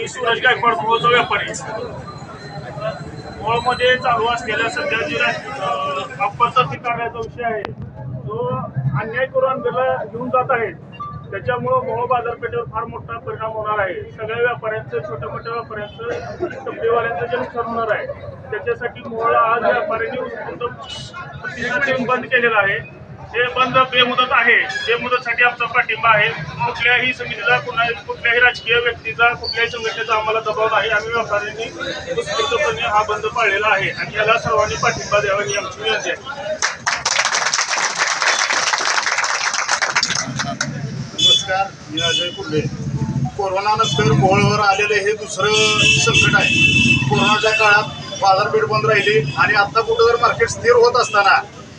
मी सूरज गायकवाड मोहोळचा व्यापारी. मोहोळमध्ये चालू असलेल्या सध्या जी अपघाताची कार्याचा विषय आहे तो अन्याय करून अंगाला घेऊन जात आहे. त्याच्यामुळं मोहोळ बाजारपेठेवर फार मोठा परिणाम होणार आहे. सगळ्या व्यापाऱ्यांचं, छोट्या मोठ्या व्यापाऱ्यांचं, टप्पेवाल्यांचं जे नुकसान होणार आहे. त्याच्यासाठी मोहोळ आज व्यापाऱ्यांनी बंद केलेलं आहे. हे बंद बेमुदत आहे. बेमुदतसाठी आमचा पाठिंबा आहे. कुठल्याही समितीचा, कुठल्याही राजकीय व्यक्तीचा, कुठल्याही संघटनेचा आम्हाला दबाव नाही. आम्ही व्यापाऱ्यांनी उत्स्फूर्तपणे हा बंद पाळलेला आहे आणि याला सर्वांनी पाठिंबा द्यावा ही आमची विनंती आहे. नमस्कार, मी अजय कुर्डे. कोरोनानंतर मोहोळवर आलेले हे दुसरं संकट आहे. कोरोनाच्या काळात बाजारपेठ बंद राहिली आणि आता कुठं जर मार्केट स्थिर होत असताना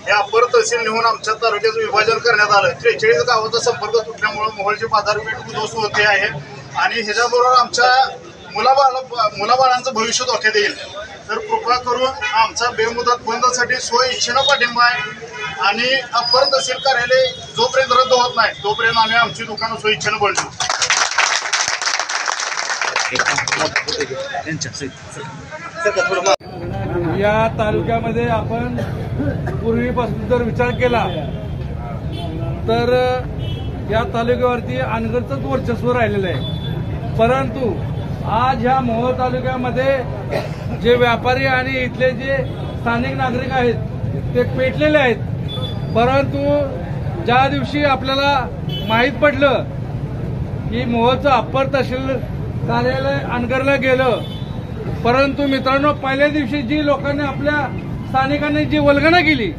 हे अप्पर तहसील नेऊन आमच्या तालुक्याचं विभाजन करण्यात आलं. 43 गावाचा संपर्क तुटल्यामुळे मोहोळची बाजारपेठ उद्ध्वस्त होते आहे आणि ह्याच्याबरोबर आमच्या मुलाबाळांचं भविष्य धोक्यात येईल. तर कृपा करून आमचा बेमुदत बंदसाठी स्वइच्छेनं पाठिंबा आहे आणि अप्पर तहसील कार्यालय जोपर्यंत रद्द होत नाही तोपर्यंत आम्ही आमची दुकानं स्वइच्छेनं बंदू. या तालुक्यामध्ये आपण पूर्वीपासून जर विचार केला तर या तालुक्यावरती अनगरचंच वर्चस्व राहिलेलं आहे. परंतु आज ह्या मोहोळ तालुक्यामध्ये जे व्यापारी आणि इथले जे स्थानिक नागरिक आहेत ते पेटलेले आहेत. परंतु ज्या दिवशी आपल्याला माहीत पडलं की मोहोळचं अप्पर तहसील कार्यालय अनगरला गेलं, परंतु मित्रांनो पहिल्या दिवशी जी लोकांनी आपल्या स्थानिकांनी जी वल्गना केली,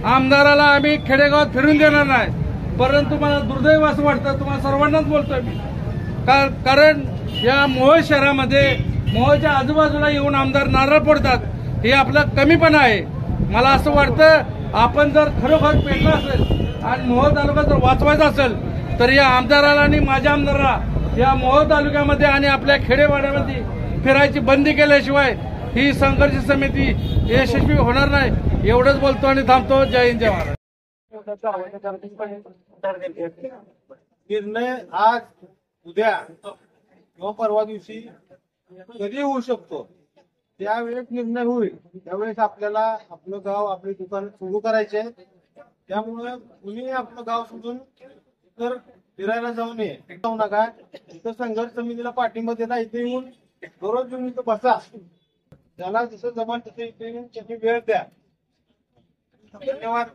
आमदाराला आम्ही खेडेगावात फिरून देणार नाही. परंतु मला दुर्दैव असं वाटतं, तुम्हाला सर्वांनाच बोलतोय मी, कारण या मोहोळ शहरामध्ये मोहोळच्या आजूबाजूला येऊन आमदार नारळ फोडतात, हे आपलं कमीपणा आहे. मला असं वाटतं आपण जर खरोखर पेटलं असेल आणि मोहोळ तालुका जर वाचवायचा असेल तर या आमदाराला आणि माझ्या आमदाराला या मोहोळ तालुक्यामध्ये आणि आपल्या खेडेवाड्यामध्ये फिरायची बंदी केल्याशिवाय ही संघर्ष समिती यशस्वी होणार नाही. एवढंच बोलतो आणि थांबतो. जय हिंद, जय महाराष्ट्र. निर्णय आज, उद्या किंवा परवा दिवशी कधी होऊ शकतो. त्यावेळेस निर्णय होईल. त्यावेळेस आपल्याला आपलं गाव, आपली दुकान सुरू करायचे. त्यामुळे कुणी आपलं गाव सोडून तर फिरायला जाऊ नका. इथं संघर्ष समितीला पाठिंबा देता इथे येऊन दररोज येऊन इथं बसा. ज्याला जसं जमान तसं इथे येऊन त्याची वेळ द्या. धन्यवाद.